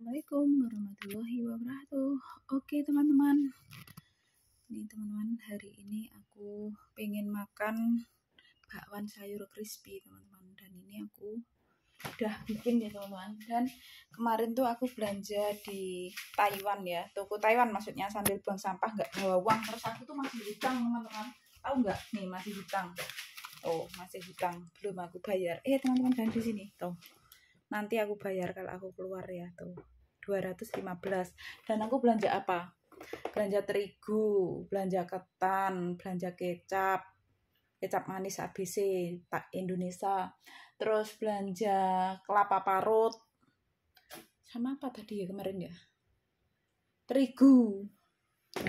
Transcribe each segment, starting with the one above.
Assalamualaikum warahmatullahi wabarakatuh. Oke teman-teman, ini teman-teman, hari ini aku pengen makan bakwan sayur crispy teman-teman. Dan ini aku udah bikin ya teman-teman. Dan kemarin tuh aku belanja di Taiwan ya, toko Taiwan maksudnya, sambil buang sampah nggak bawa uang. Terus aku tuh masih hutang teman-teman, tahu nggak? Nih masih hutang. Oh masih hutang, belum aku bayar. Teman-teman jangan di sini tuh. Nanti aku bayar kalau aku keluar ya tuh 215. Dan aku belanja apa? Belanja terigu, belanja ketan, belanja kecap manis ABC tak Indonesia. Terus belanja kelapa parut. Sama apa tadi ya kemarin ya? Terigu.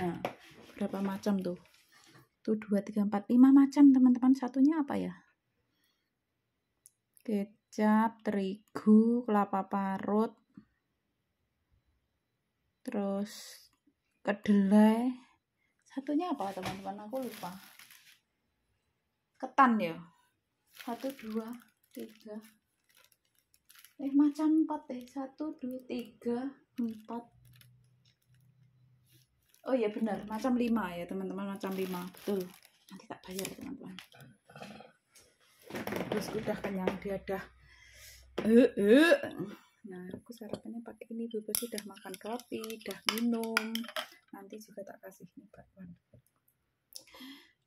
Nah, berapa macam tuh? Tuh 2, 3, 4, 5 macam teman-teman. Satunya apa ya? Kecap, terigu, kelapa parut, terus kedelai. Satunya apa teman-teman? Aku lupa. Ketan ya. 1, 2, 3. Macam 4 deh. 1, 2, 3, 4. Oh iya benar, macam 5 ya teman-teman, macam 5. Betul. Nanti tak bayar teman-teman. Terus udah kenyang, dia dah. Nah, aku sarapannya pakai ini. Bebas sudah makan roti, udah minum. Nanti juga tak kasih nih bakwan.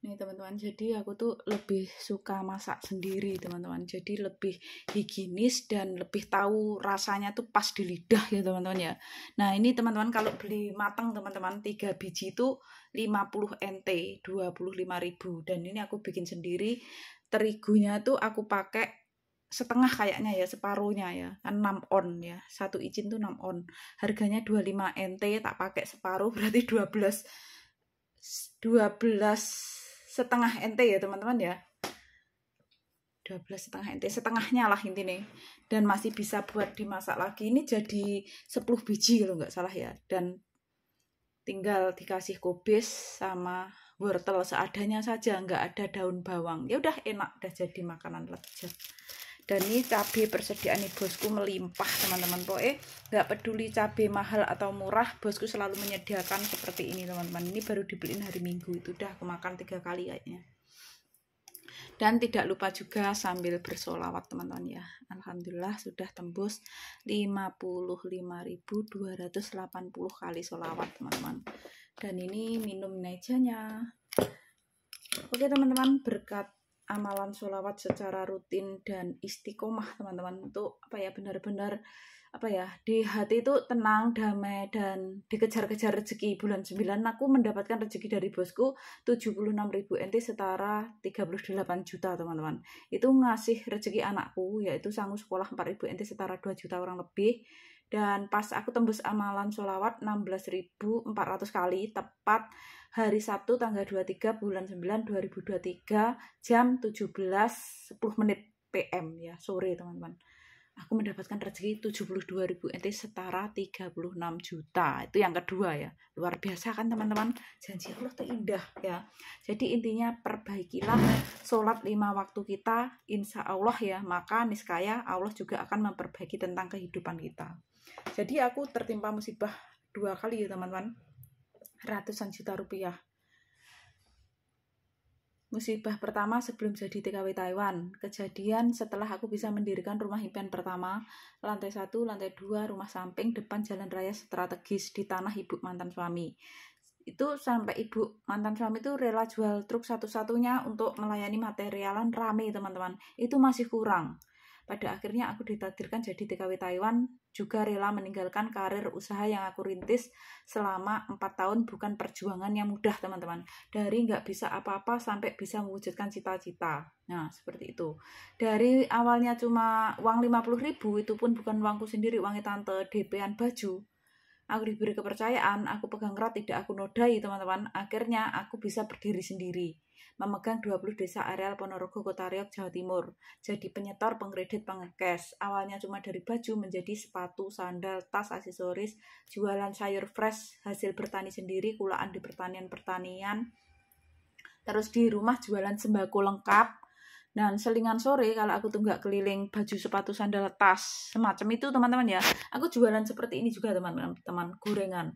Nih teman-teman, jadi aku tuh lebih suka masak sendiri teman-teman. Jadi lebih higienis dan lebih tahu rasanya tuh pas di lidah ya teman-teman ya. Nah ini teman-teman, kalau beli matang teman-teman, 3 biji itu 50 NT, 25.000. Dan ini aku bikin sendiri. Terigunya tuh aku pakai setengah kayaknya ya, separuhnya ya, kan 6 on ya, 1 icin tuh 6 on. Harganya 25 NT, tak pakai separuh berarti 12 setengah NT ya teman-teman ya. 12 setengah NT, setengahnya lah intinya. Dan masih bisa buat dimasak lagi. Ini jadi 10 biji kalau nggak salah ya. Dan tinggal dikasih kubis sama wortel seadanya saja, nggak ada daun bawang. Ya udah enak, udah jadi makanan lezat. Dan ini cabai persediaan bosku melimpah teman-teman. Pokoknya nggak peduli cabai mahal atau murah, bosku selalu menyediakan seperti ini teman-teman. Ini baru dibeliin hari Minggu, itu udah aku makan 3 kali kayaknya. Dan tidak lupa juga sambil bersolawat teman-teman ya. Alhamdulillah sudah tembus 55.280 kali solawat teman-teman. Dan ini minum mejanya. Oke teman-teman, berkat amalan sholawat secara rutin dan istiqomah teman-teman, untuk benar-benar di hati itu tenang, damai, dan dikejar-kejar rezeki. Bulan 9 aku mendapatkan rezeki dari bosku 76.000 NT setara 38 juta teman-teman. Itu ngasih rezeki anakku, yaitu sanggup sekolah 4.000 NT setara 2 juta orang lebih. Dan pas aku tembus amalan sholawat 16.400 kali, tepat hari Sabtu tanggal 23 bulan 9 2023 jam 17.10 PM ya, sore teman-teman. Aku mendapatkan rezeki 72.000 NT setara 36 juta. Itu yang kedua ya. Luar biasa kan teman-teman? Janji Allah tuh indah ya. Jadi intinya perbaikilah sholat 5 waktu kita, insya Allah ya, maka niscaya Allah juga akan memperbaiki tentang kehidupan kita. Jadi aku tertimpa musibah 2 kali ya teman-teman. Ratusan juta rupiah. Musibah pertama sebelum jadi TKW Taiwan. Kejadian setelah aku bisa mendirikan rumah impian pertama, lantai 1, lantai 2, rumah samping, depan jalan raya strategis di tanah ibu mantan suami. Itu sampai ibu mantan suami itu rela jual truk satu-satunya untuk melayani materialan, rame teman-teman. Itu masih kurang. Pada akhirnya aku ditakdirkan jadi TKW Taiwan, juga rela meninggalkan karir usaha yang aku rintis selama 4 tahun. Bukan perjuangan yang mudah teman-teman. Dari nggak bisa apa-apa sampai bisa mewujudkan cita-cita. Nah seperti itu. Dari awalnya cuma uang 50.000, itu pun bukan uangku sendiri, uangnya tante, DP-an baju. Aku diberi kepercayaan, aku pegang erat, tidak aku nodai teman-teman. Akhirnya aku bisa berdiri sendiri, memegang 20 desa areal Ponorogo, Kota Riok, Jawa Timur. Jadi penyetor, pengkredit, pengekes. Awalnya cuma dari baju menjadi sepatu, sandal, tas, aksesoris, jualan sayur fresh, hasil bertani sendiri, kulaan di pertanian-pertanian. Terus di rumah jualan sembako lengkap. Dan selingan sore kalau aku tuh nggak keliling baju, sepatu, sandal, tas, semacam itu teman-teman ya. Aku jualan seperti ini juga teman-teman, gorengan.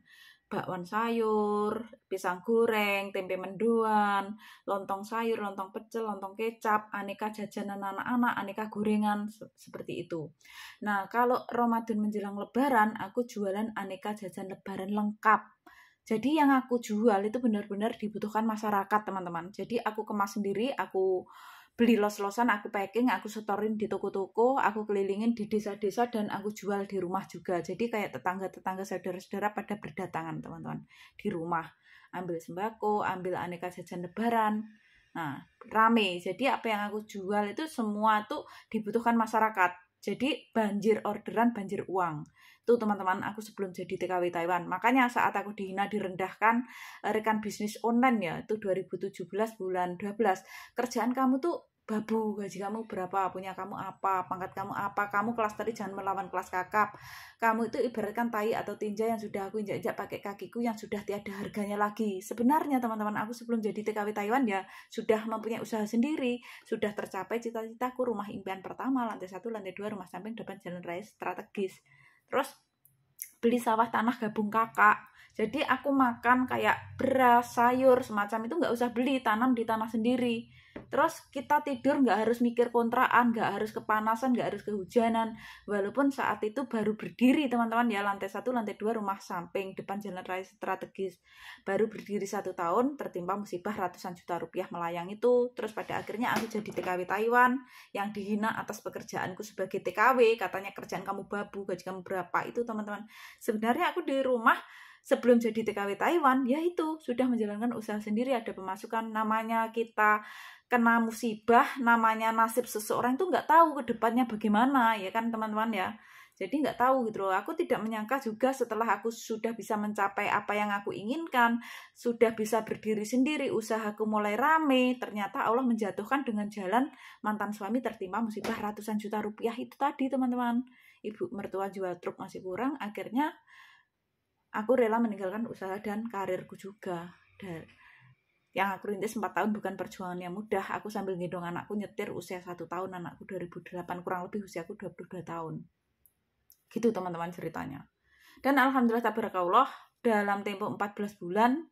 Bakwan sayur, pisang goreng, tempe mendoan, lontong sayur, lontong pecel, lontong kecap, aneka jajanan anak-anak, aneka gorengan, seperti itu. Nah, kalau Ramadan menjelang lebaran, aku jualan aneka jajan lebaran lengkap. Jadi yang aku jual itu benar-benar dibutuhkan masyarakat, teman-teman. Jadi aku kemas sendiri, aku beli los-losan, aku packing, aku setorin di toko-toko, aku kelilingin di desa-desa, dan aku jual di rumah juga. Jadi kayak tetangga-tetangga, saudara-saudara pada berdatangan teman-teman di rumah, ambil sembako, ambil aneka jajan lebaran. Nah, rame. Jadi apa yang aku jual itu semua tuh dibutuhkan masyarakat. Jadi banjir orderan, banjir uang. Tuh teman-teman, aku sebelum jadi TKW Taiwan. Makanya saat aku dihina, direndahkan, rekan bisnis online ya, itu 2017 bulan 12. Kerjaan kamu tuh babu, gaji kamu berapa, punya kamu apa, pangkat kamu apa, kamu kelas tadi jangan melawan kelas kakap, kamu itu ibaratkan tai atau tinja yang sudah aku injak-injak pakai kakiku, yang sudah tiada harganya lagi. Sebenarnya teman-teman, aku sebelum jadi TKW Taiwan ya sudah mempunyai usaha sendiri, sudah tercapai cita-citaku, rumah impian pertama, lantai 1, lantai 2, rumah samping depan jalan raya strategis. Terus beli sawah tanah gabung kakak. Jadi aku makan kayak beras, sayur, semacam itu nggak usah beli, tanam di tanah sendiri. Terus kita tidur nggak harus mikir kontrakan, nggak harus kepanasan, nggak harus kehujanan. Walaupun saat itu baru berdiri teman-teman ya, lantai 1, lantai 2 rumah samping depan jalan raya strategis. Baru berdiri 1 tahun, tertimpa musibah ratusan juta rupiah melayang itu. Terus pada akhirnya aku jadi TKW Taiwan, yang dihina atas pekerjaanku sebagai TKW. Katanya kerjaan kamu babu, gaji kamu berapa. Itu teman-teman, sebenarnya aku di rumah sebelum jadi TKW Taiwan, ya itu sudah menjalankan usaha sendiri, ada pemasukan. Namanya kita kena musibah, namanya nasib seseorang itu nggak tahu ke depannya bagaimana, ya kan teman-teman ya. Jadi nggak tahu gitu loh. Aku tidak menyangka juga setelah aku sudah bisa mencapai apa yang aku inginkan, sudah bisa berdiri sendiri, usahaku mulai rame, ternyata Allah menjatuhkan dengan jalan mantan suami tertimpa musibah ratusan juta rupiah itu tadi teman-teman. Ibu mertua jual truk masih kurang, akhirnya aku rela meninggalkan usaha dan karirku juga. Dan yang aku rintis 4 tahun bukan perjuangan yang mudah. Aku sambil gendong anakku nyetir usia 1 tahun, anakku 2008, kurang lebih usiaku 22 tahun. Gitu teman-teman ceritanya. Dan alhamdulillah tabarakallah, dalam tempo 14 bulan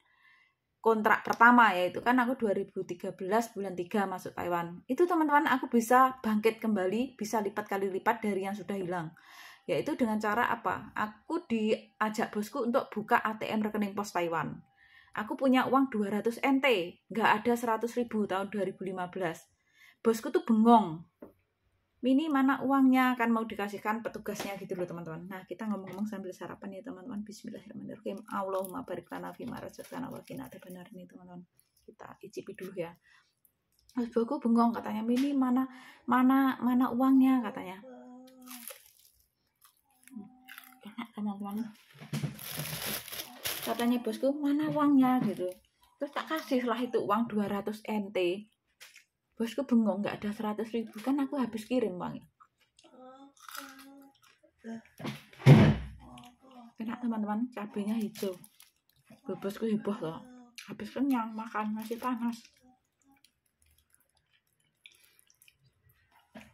kontrak pertama, yaitu kan aku 2013 bulan 3 masuk Taiwan. Itu teman-teman aku bisa bangkit kembali, bisa lipat kali lipat dari yang sudah hilang. Yaitu dengan cara apa? Aku diajak bosku untuk buka ATM rekening pos Taiwan. Aku punya uang 200 NT, nggak ada 100.000 tahun 2015. Bosku tuh bengong. Mini mana uangnya, kan mau dikasihkan petugasnya gitu loh teman-teman. Nah kita ngomong-ngomong sambil sarapan ya teman-teman. Bismillahirrahmanirrahim. Allahumma barik lana fima razaqtana wa qina adzabannar nih teman-teman. Kita icipi dulu ya. Terus bosku bengong, katanya Mini mana uangnya katanya. Enak teman-teman. Katanya bosku mana uangnya gitu. Terus tak kasih lah itu uang 200 NT. Bosku bengong, nggak ada 100.000, kan aku habis kirim uangnya. Enak teman-teman, cabenya hijau. Bosku heboh loh, habis kenyang makan masih panas.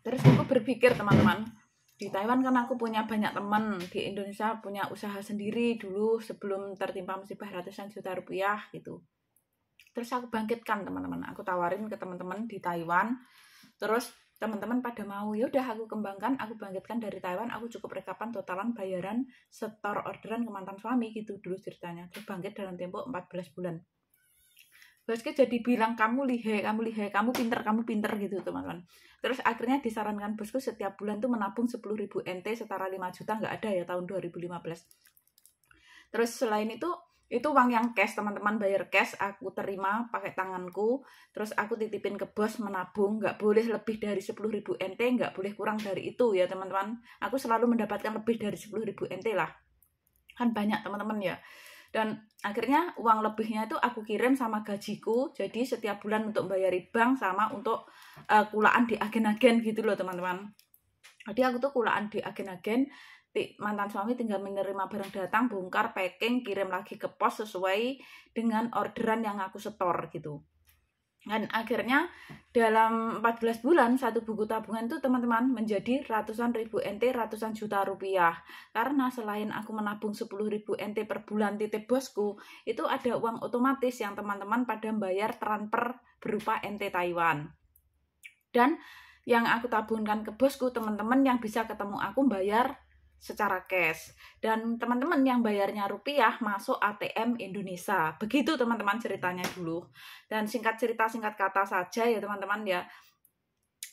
Terus aku berpikir teman-teman, di Taiwan kan aku punya banyak teman, di Indonesia punya usaha sendiri dulu sebelum tertimpa musibah ratusan juta rupiah gitu. Terus aku bangkitkan teman-teman, aku tawarin ke teman-teman di Taiwan. Terus teman-teman pada mau, ya udah aku kembangkan, aku bangkitkan dari Taiwan, aku cukup rekapan totalan bayaran setor orderan ke mantan suami gitu dulu ceritanya. Terus bangkit dalam tempo 14 bulan. Bosku jadi bilang kamu lihai, kamu pinter gitu teman-teman. Terus akhirnya disarankan bosku setiap bulan tuh menabung 10.000 NT setara 5 juta, nggak ada ya tahun 2015. Terus selain itu uang yang cash teman-teman, bayar cash, aku terima pakai tanganku. Terus aku titipin ke bos menabung, nggak boleh lebih dari 10.000 NT, nggak boleh kurang dari itu ya teman-teman. Aku selalu mendapatkan lebih dari 10.000 NT lah, kan banyak teman-teman ya. Dan akhirnya uang lebihnya itu aku kirim sama gajiku, jadi setiap bulan untuk bayari bank sama untuk kulaan di agen-agen gitu loh teman-teman. Jadi aku tuh kulaan di agen-agen, mantan suami tinggal menerima barang datang, bongkar, packing, kirim lagi ke pos sesuai dengan orderan yang aku setor gitu. Dan akhirnya dalam 14 bulan satu buku tabungan itu teman-teman menjadi ratusan ribu NT, ratusan juta rupiah. Karena selain aku menabung 10.000 NT per bulan titip bosku, itu ada uang otomatis yang teman-teman pada bayar transfer berupa NT Taiwan. Dan yang aku tabungkan ke bosku, teman-teman yang bisa ketemu aku bayar secara cash, dan teman-teman yang bayarnya rupiah masuk ATM Indonesia. Begitu teman-teman ceritanya dulu. Dan singkat cerita singkat kata saja ya teman-teman ya,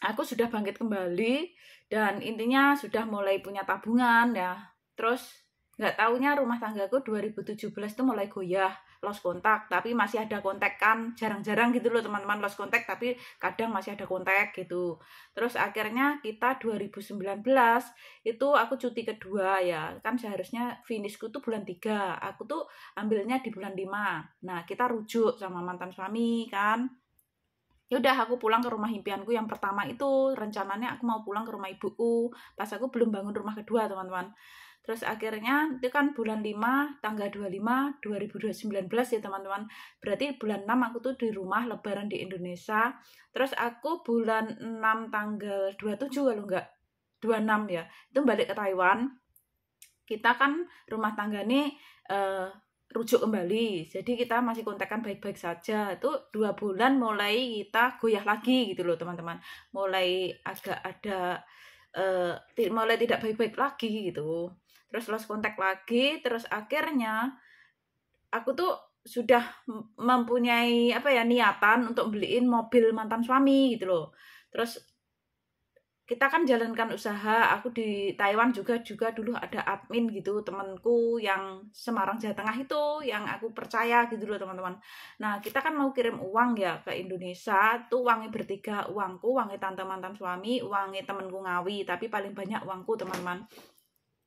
aku sudah bangkit kembali dan intinya sudah mulai punya tabungan ya. Terus nggak taunya rumah tanggaku 2017 itu mulai goyah, lost kontak, tapi masih ada kontak kan, jarang-jarang gitu loh teman-teman lost kontak, tapi kadang masih ada kontak gitu. Terus akhirnya kita 2019 itu aku cuti kedua ya, kan seharusnya finishku tuh bulan 3, aku tuh ambilnya di bulan 5. Nah kita rujuk sama mantan suami kan. Ya udah aku pulang ke rumah impianku yang pertama itu, rencananya aku mau pulang ke rumah ibuku pas aku belum bangun rumah kedua teman-teman. Terus akhirnya itu kan bulan 5 tanggal 25 2019 ya teman-teman. Berarti bulan 6 aku tuh di rumah lebaran di Indonesia. Terus aku bulan 6 tanggal 27 kalau enggak 26 ya, itu balik ke Taiwan. Kita kan rumah tangga nih rujuk kembali, jadi kita masih kontakkan baik-baik saja. Itu 2 bulan mulai kita goyah lagi gitu loh teman-teman, mulai agak ada mulai tidak baik-baik lagi gitu, terus lost kontak lagi. Terus akhirnya aku tuh sudah mempunyai niatan untuk beliin mobil mantan suami gitu loh. Terus kita kan jalankan usaha, aku di Taiwan juga dulu ada admin gitu, temanku yang Semarang Jawa Tengah itu yang aku percaya gitu loh teman-teman. Nah kita kan mau kirim uang ya ke Indonesia, tuh uangnya bertiga, uangku, uangnya tante mantan suami, uangnya temanku Ngawi, tapi paling banyak uangku teman-teman.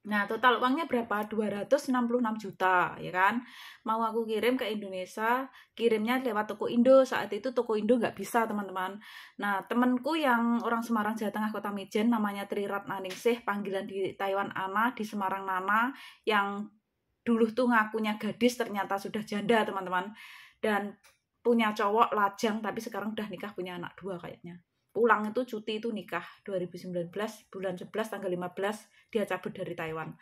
Nah total uangnya berapa? 266 juta ya kan. Mau aku kirim ke Indonesia, kirimnya lewat toko Indo. Saat itu toko Indo nggak bisa teman-teman. Nah temenku yang orang Semarang Jawa Tengah Kota Mijen namanya Tri Ratnaningsih, panggilan di Taiwan Ana, di Semarang Nana, yang dulu tuh ngakunya gadis ternyata sudah janda teman-teman, dan punya cowok lajang tapi sekarang udah nikah, punya anak 2 kayaknya. Pulang itu cuti itu nikah 2019 bulan 11 tanggal 15 dia cabut dari Taiwan.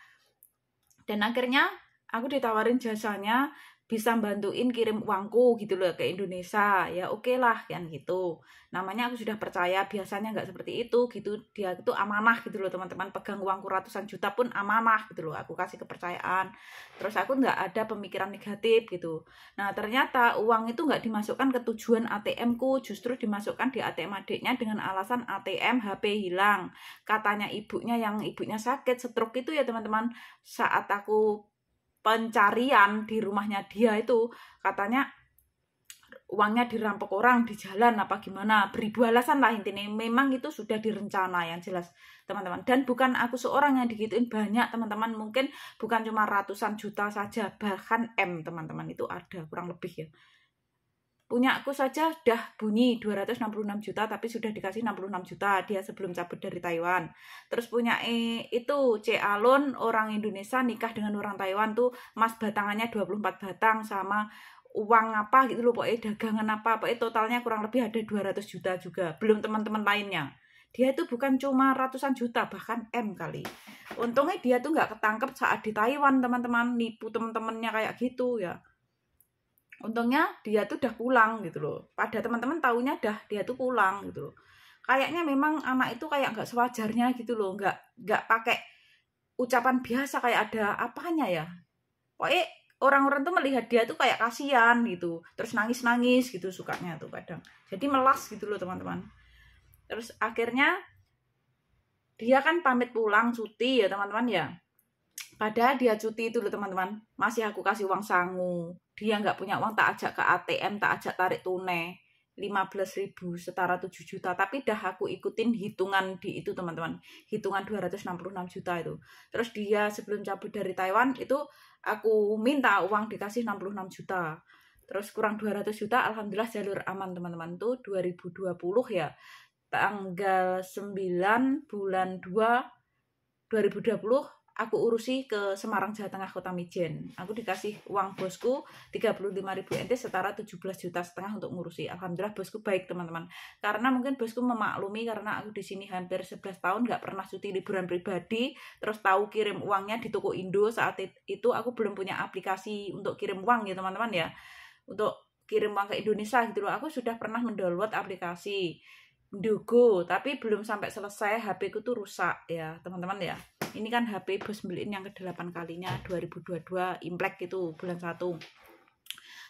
Dan akhirnya aku ditawarin jasanya bisa bantuin kirim uangku gitu loh ke Indonesia. Ya oke lah kan gitu. Namanya aku sudah percaya, biasanya nggak seperti itu gitu. Dia itu amanah gitu loh teman-teman, pegang uangku ratusan juta pun amanah gitu loh. Aku kasih kepercayaan. Terus aku nggak ada pemikiran negatif gitu. Nah ternyata uang itu nggak dimasukkan ke tujuan ATM-ku, justru dimasukkan di ATM adiknya dengan alasan ATM HP hilang. Katanya ibunya, yang ibunya sakit stroke itu ya teman-teman. Saat aku pencarian di rumahnya dia itu, katanya uangnya dirampok orang di jalan apa gimana, beribu alasan lah intinya. Memang itu sudah direncana yang jelas teman-teman. Dan bukan aku seorang yang digituin, banyak teman-teman, mungkin bukan cuma ratusan juta saja, bahkan M teman-teman itu ada kurang lebih ya. Punya aku saja udah bunyi 266 juta, tapi sudah dikasih 66 juta dia sebelum cabut dari Taiwan. Terus punya itu C Alon, orang Indonesia nikah dengan orang Taiwan tuh, emas batangannya 24 batang sama uang apa gitu loh, pokoknya dagangan apa, pokoknya totalnya kurang lebih ada 200 juta juga. Belum teman-teman lainnya. Dia itu bukan cuma ratusan juta, bahkan M kali. Untungnya dia tuh nggak ketangkep saat di Taiwan teman-teman, nipu teman-temannya kayak gitu ya. Untungnya dia tuh udah pulang gitu loh. Pada teman-teman taunya dia tuh pulang gitu loh. Kayaknya memang anak itu kayak nggak sewajarnya gitu loh, nggak pakai ucapan biasa, kayak ada apanya ya. Pokoknya orang-orang tuh melihat dia tuh kayak kasihan gitu, terus nangis-nangis gitu sukanya tuh kadang. Jadi melas gitu loh teman-teman. Terus akhirnya dia kan pamit pulang cuti ya teman-teman ya. Padahal dia cuti itu loh teman-teman, masih aku kasih uang sangu. Dia nggak punya uang, tak ajak ke ATM, tak ajak tarik tunai 15.000 setara 7 juta. Tapi dah aku ikutin hitungan di itu teman-teman, hitungan 266 juta itu. Terus dia sebelum cabut dari Taiwan itu aku minta uang dikasih 66 juta. Terus kurang 200 juta, alhamdulillah jalur aman teman-teman. Tuh 2020 ya, tanggal 9 bulan 2 2020 aku urusi ke Semarang Jawa Tengah Kota Mijen. Aku dikasih uang bosku 35.000 NT setara 17,5 juta untuk ngurusi. Alhamdulillah bosku baik teman-teman. Karena mungkin bosku memaklumi karena aku di sini hampir 11 tahun nggak pernah cuti liburan pribadi, terus tahu kirim uangnya di toko Indo. Saat itu aku belum punya aplikasi untuk kirim uang ya teman-teman ya. Untuk kirim uang ke Indonesia gitu loh. Aku sudah pernah mendownload aplikasi Indogo, tapi belum sampai selesai, HP ku tuh rusak ya teman-teman ya. Ini kan HP bos beliin yang ke-8 kalinya 2022 Imlek itu bulan 1.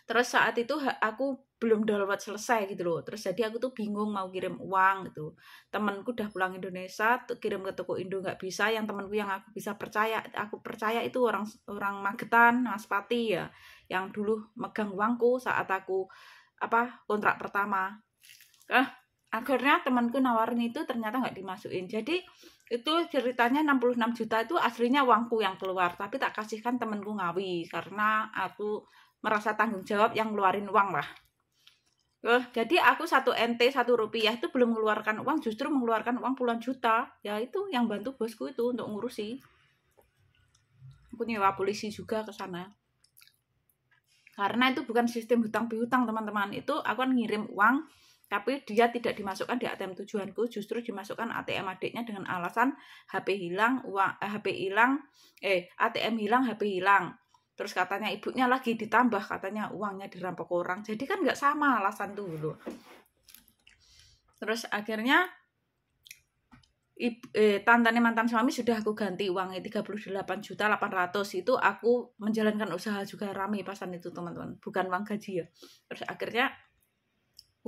Terus saat itu aku belum download selesai gitu loh. Terus jadi aku tuh bingung mau kirim uang gitu. Temenku udah pulang Indonesia, kirim ke toko Indo nggak bisa. Yang temenku yang aku bisa percaya, aku percaya itu orang Magetan, Mas Pati ya, yang dulu megang uangku saat aku kontrak pertama. Akhirnya temanku nawarin itu ternyata nggak dimasukin. Jadi itu ceritanya 66 juta itu aslinya uangku yang keluar, tapi tak kasihkan temanku Ngawi karena aku merasa tanggung jawab yang ngeluarin uang lah. Jadi aku 1 NT 1 rupiah itu belum mengeluarkan uang, justru mengeluarkan uang puluhan juta. Ya itu yang bantu bosku itu untuk ngurusi. Aku nyewa polisi juga ke sana. Karena itu bukan sistem hutang piutang teman-teman. Itu aku kan ngirim uang, tapi dia tidak dimasukkan di ATM tujuanku, justru dimasukkan ATM adiknya dengan alasan HP hilang, ATM hilang, HP hilang. Terus katanya ibunya lagi ditambah, katanya uangnya dirampok orang. Jadi kan nggak sama alasan tuh dulu. Terus akhirnya tantanya mantan suami sudah aku ganti uangnya 38.800.000. Itu aku menjalankan usaha juga rame pasan itu teman-teman, bukan uang gaji ya. Terus akhirnya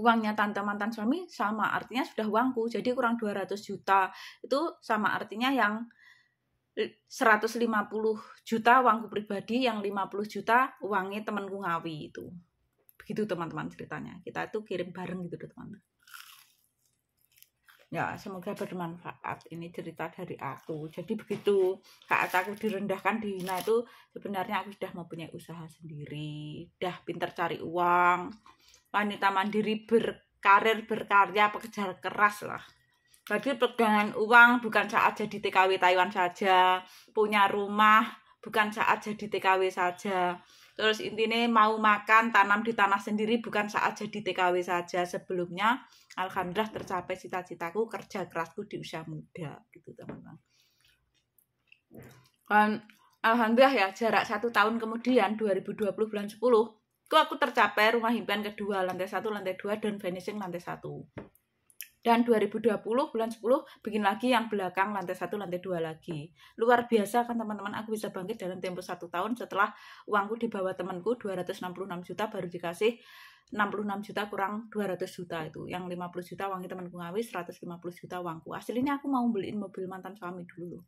uangnya tante mantan suami sama artinya sudah uangku, jadi kurang 200 juta. Itu sama artinya yang 150 juta uangku pribadi, yang 50 juta uangnya temanku Ngawi itu. Begitu teman-teman ceritanya. Kita itu kirim bareng gitu teman-teman. Ya, semoga bermanfaat. Ini cerita dari aku. Jadi begitu saat aku direndahkan, dihina itu sebenarnya aku sudah mempunyai usaha sendiri, udah pintar cari uang. Wanita mandiri, berkarir, berkarya, pekerja keras lah. Jadi pegangan uang bukan saat jadi TKW Taiwan saja, punya rumah bukan saat jadi TKW saja. Terus intinya mau makan, tanam di tanah sendiri bukan saat jadi TKW saja. Sebelumnya alhamdulillah tercapai cita-citaku, kerja kerasku di usia muda gitu teman-teman. Dan alhamdulillah ya, jarak 1 tahun kemudian 2020 bulan 10 aku tercapai rumah impian kedua, lantai 1, lantai 2, dan finishing lantai 1. Dan 2020 bulan 10 bikin lagi yang belakang, lantai 1, lantai 2 lagi. Luar biasa kan teman-teman, aku bisa bangkit dalam tempo 1 tahun setelah uangku di bawah temanku 266 juta, baru dikasih 66 juta kurang 200 juta itu. Yang 50 juta uangnya temanku Ngawi, 150 juta uangku. Aslinya aku mau beliin mobil mantan suami dulu.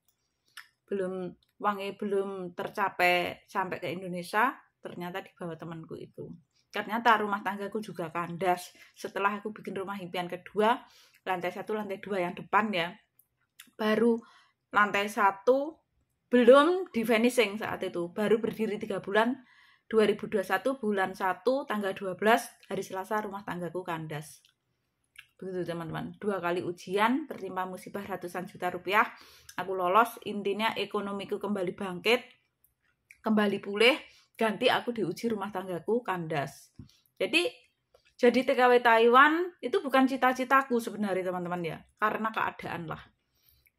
Uangnya belum tercapai sampai ke Indonesia, ternyata di bawah temanku itu. Ternyata rumah tanggaku juga kandas. Setelah aku bikin rumah impian kedua, lantai 1, lantai 2 yang depan ya, baru lantai 1 belum di finishing saat itu, baru berdiri 3 bulan. 2021 bulan 1 tanggal 12 hari Selasa rumah tanggaku kandas. Begitu teman-teman, 2 kali ujian, tertimpa musibah ratusan juta rupiah, aku lolos. Intinya ekonomiku kembali bangkit, kembali pulih, ganti aku diuji rumah tanggaku kandas. Jadi TKW Taiwan itu bukan cita-citaku sebenarnya teman-teman ya, karena keadaan lah.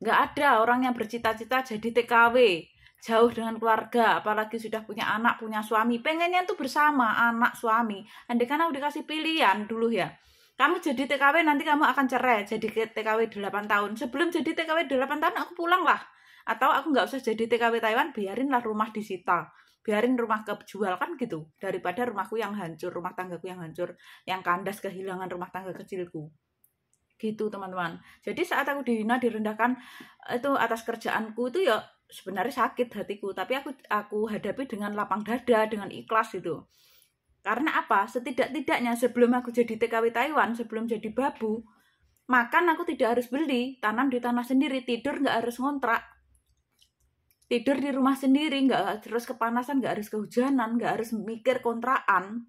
Nggak ada orang yang bercita-cita jadi TKW, jauh dengan keluarga, apalagi sudah punya anak, punya suami, pengennya tuh bersama anak suami. Andai kan aku dikasih pilihan dulu ya, kamu jadi TKW nanti kamu akan cerai, jadi TKW 8 tahun. Sebelum jadi TKW 8 tahun aku pulang lah. Atau aku nggak usah jadi TKW Taiwan, biarinlah rumah disita, biarin rumah kejual kan gitu, daripada rumahku yang hancur, rumah tanggaku yang hancur, yang kandas, kehilangan rumah tangga kecilku gitu teman-teman. Jadi saat aku dihina, direndahkan itu atas kerjaanku itu ya sebenarnya sakit hatiku, tapi aku hadapi dengan lapang dada, dengan ikhlas gitu. Karena apa? Setidak-tidaknya sebelum aku jadi TKW Taiwan, sebelum jadi babu, makan aku tidak harus beli, tanam di tanah sendiri, tidur nggak harus ngontrak, tidur di rumah sendiri, nggak harus kepanasan, nggak harus kehujanan, nggak harus mikir kontrakan,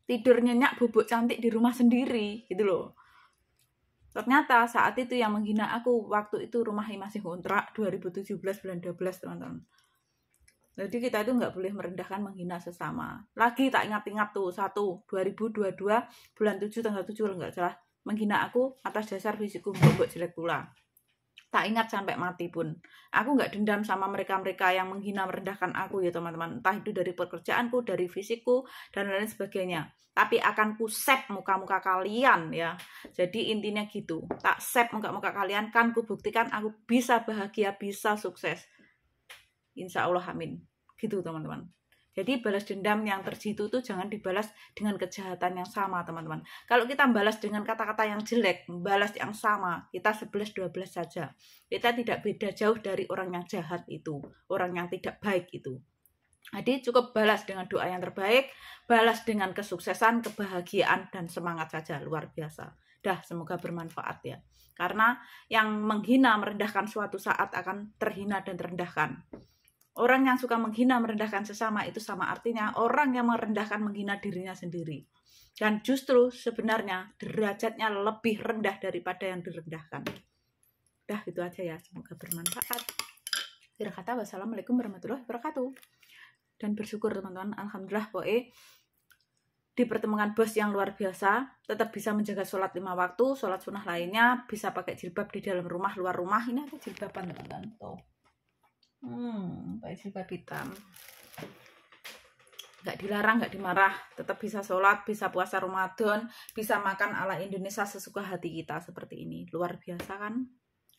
tidur nyenyak bubuk cantik di rumah sendiri gitu loh. Ternyata saat itu yang menghina aku, waktu itu rumahnya masih kontrak 2017 bulan 12 teman-teman. Jadi kita itu nggak boleh merendahkan, menghina sesama. Lagi tak ingat-ingat tuh, 2022 bulan 7 tanggal 7 kalau nggak salah, menghina aku atas dasar fisikku mbok jelek pula. Tak ingat sampai mati pun. Aku nggak dendam sama mereka-mereka yang menghina merendahkan aku ya teman-teman. Entah itu dari pekerjaanku, dari fisikku, dan lain sebagainya. Tapi akan ku save muka-muka kalian ya. Jadi intinya gitu. Tak save muka-muka kalian, kan ku buktikan aku bisa bahagia, bisa sukses. Insya Allah amin. Gitu teman-teman. Jadi balas dendam yang terjitu itu jangan dibalas dengan kejahatan yang sama teman-teman. Kalau kita balas dengan kata-kata yang jelek, balas yang sama, kita 11-12 saja. Kita tidak beda jauh dari orang yang jahat itu, orang yang tidak baik itu. Jadi cukup balas dengan doa yang terbaik, balas dengan kesuksesan, kebahagiaan, dan semangat saja, luar biasa. Dah, semoga bermanfaat ya. Karena yang menghina, merendahkan suatu saat akan terhina dan terendahkan. Orang yang suka menghina, merendahkan sesama itu sama artinya orang yang merendahkan, menghina dirinya sendiri. Dan justru sebenarnya derajatnya lebih rendah daripada yang direndahkan. Dah, itu aja ya. Semoga bermanfaat. Akhir kata, wassalamualaikum warahmatullahi wabarakatuh. Dan bersyukur teman-teman, alhamdulillah pokoknya dipertemukan bos yang luar biasa, tetap bisa menjaga sholat 5 waktu, sholat sunnah lainnya, bisa pakai jilbab di dalam rumah, luar rumah. Ini ada jilbaban teman-teman. Tuh. Pakai jilbab hitam. Nggak dilarang, nggak dimarah, tetap bisa sholat, bisa puasa Ramadan, bisa makan ala Indonesia sesuka hati kita seperti ini. Luar biasa kan?